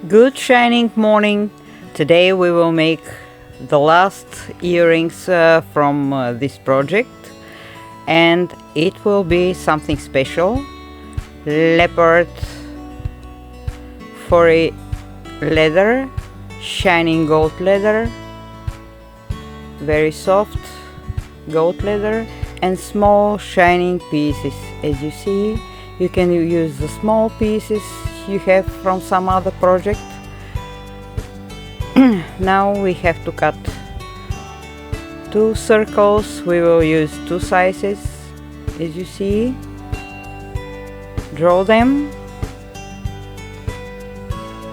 Good shining morning. Today we will make the last earrings from this project, and it will be something special. Leopard furry leather, shining gold leather, very soft gold leather, and small shining pieces. As you see, you can use the small pieces you have from some other project. Now we have to cut two circles. We will use two sizes, as you see. Draw them,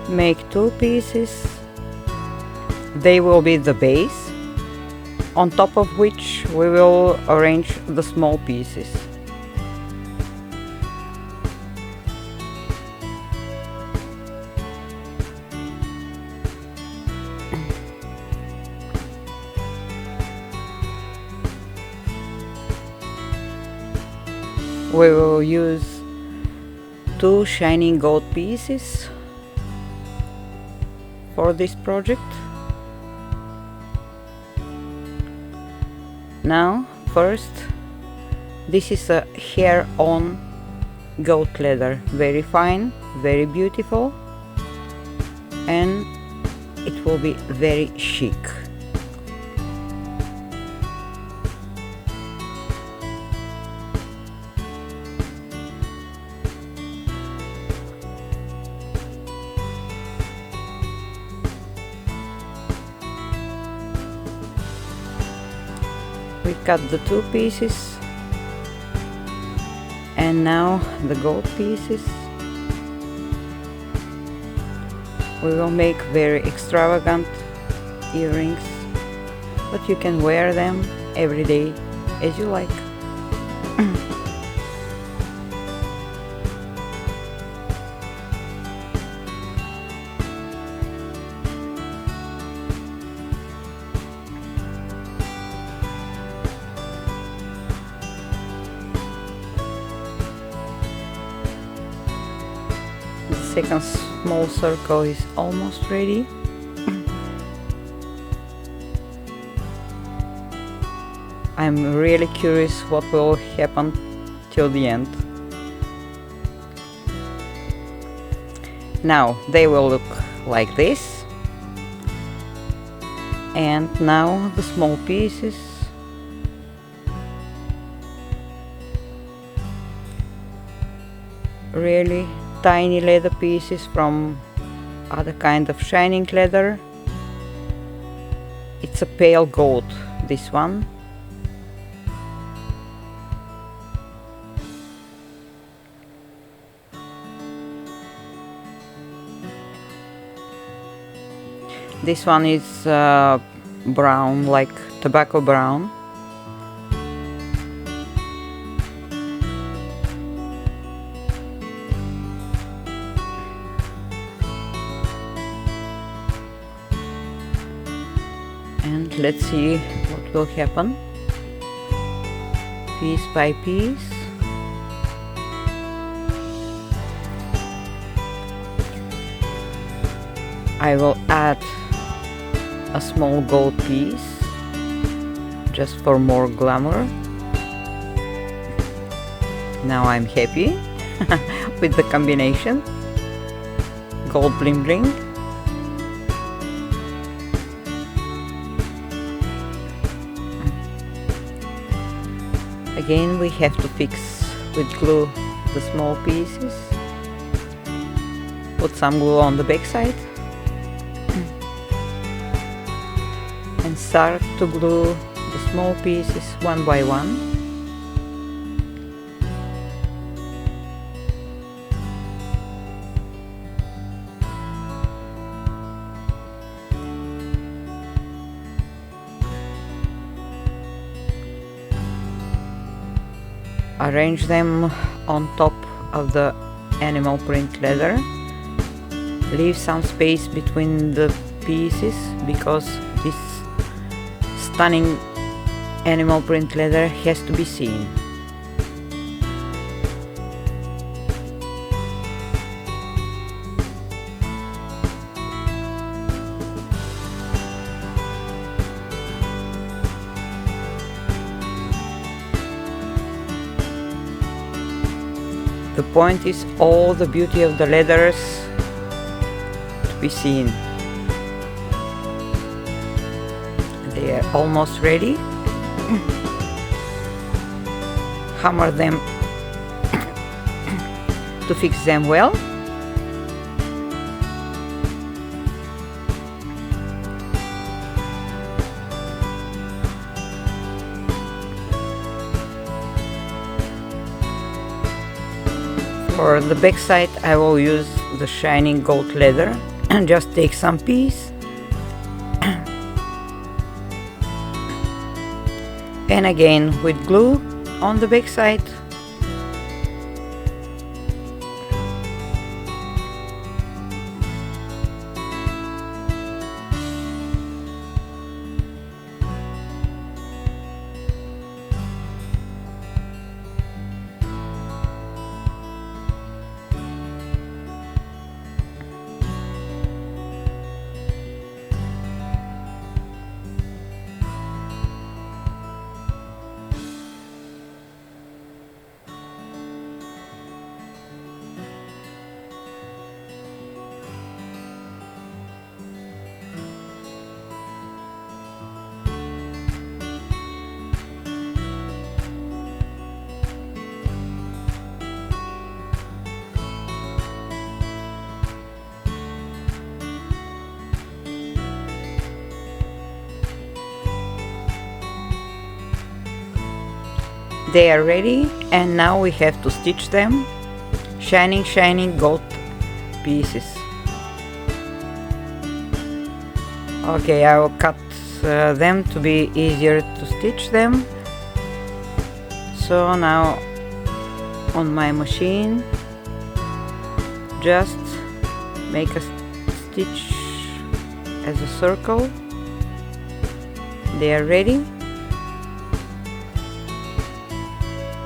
make two pieces. They will be the base, on top of which we will arrange the small pieces. We will use two shining gold pieces for this project. Now, first, this is a hair-on gold leather, very fine, very beautiful, and it will be very chic. We cut the two pieces, and now the gold pieces. We will make very extravagant earrings, but you can wear them every day as you like. The second small circle is almost ready. I'm really curious what will happen till the end. Now they will look like this, and now the small pieces. Really tiny leather pieces from other kind of shining leather. It's a pale gold, this one. This one is brown, like tobacco brown. And let's see what will happen, piece by piece. I will add a small gold piece just for more glamour. Now I'm happy with the combination. Gold bling bling. Again, we have to fix with glue the small pieces. Put some glue on the back side and start to glue the small pieces one by one. Arrange them on top of the animal print leather. Leave some space between the pieces because this stunning animal print leather has to be seen. The point is all the beauty of the leathers to be seen. They are almost ready. Hammer them to fix them well. For the back side I will use the shining gold leather and just take some piece and again with glue on the back side. They are ready, and now we have to stitch them. Shining gold pieces. Okay, I will cut them to be easier to stitch them. So now on my machine, just make a stitch as a circle. They are ready.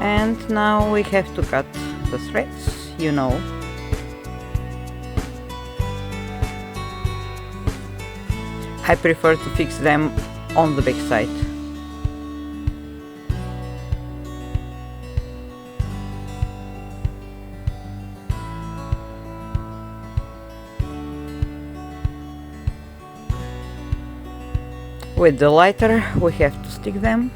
And now we have to cut the threads, you know. I prefer to fix them on the back side. With the lighter we have to stick them.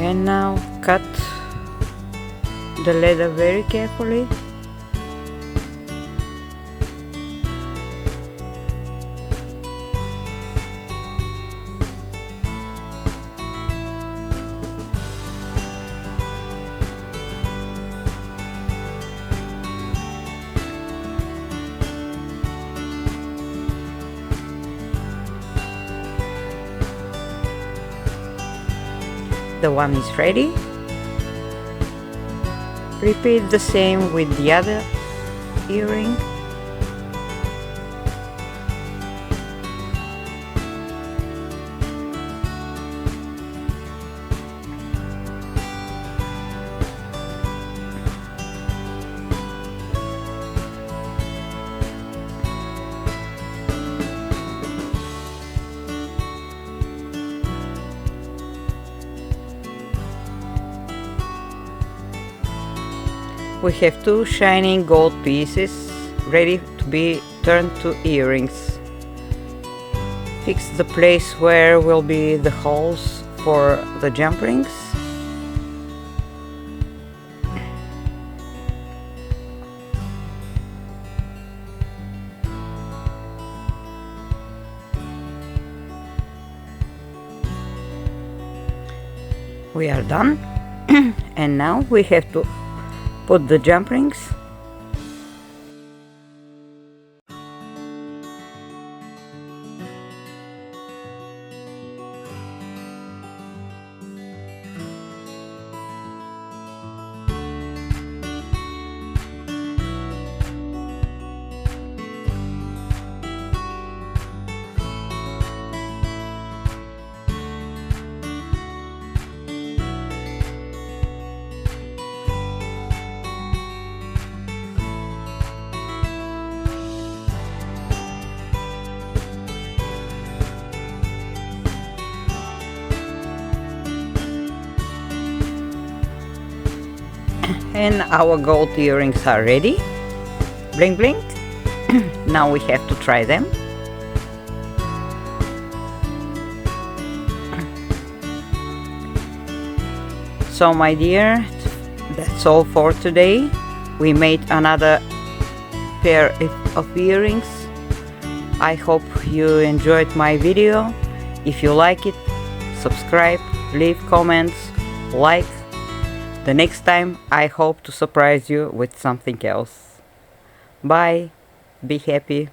And now cut the leather very carefully. The one is ready. Repeat the same with the other earring. We have two shining gold pieces ready to be turned to earrings. Fix the place where will be the holes for the jump rings. We are done. And now we have to put the jump rings. And our gold earrings are ready. Blink blink. Now we have to try them. So my dear, that's all for today. We made another pair of earrings. I hope you enjoyed my video. If you like it, subscribe, leave comments, like. The next time I hope to surprise you with something else. Bye. Be happy.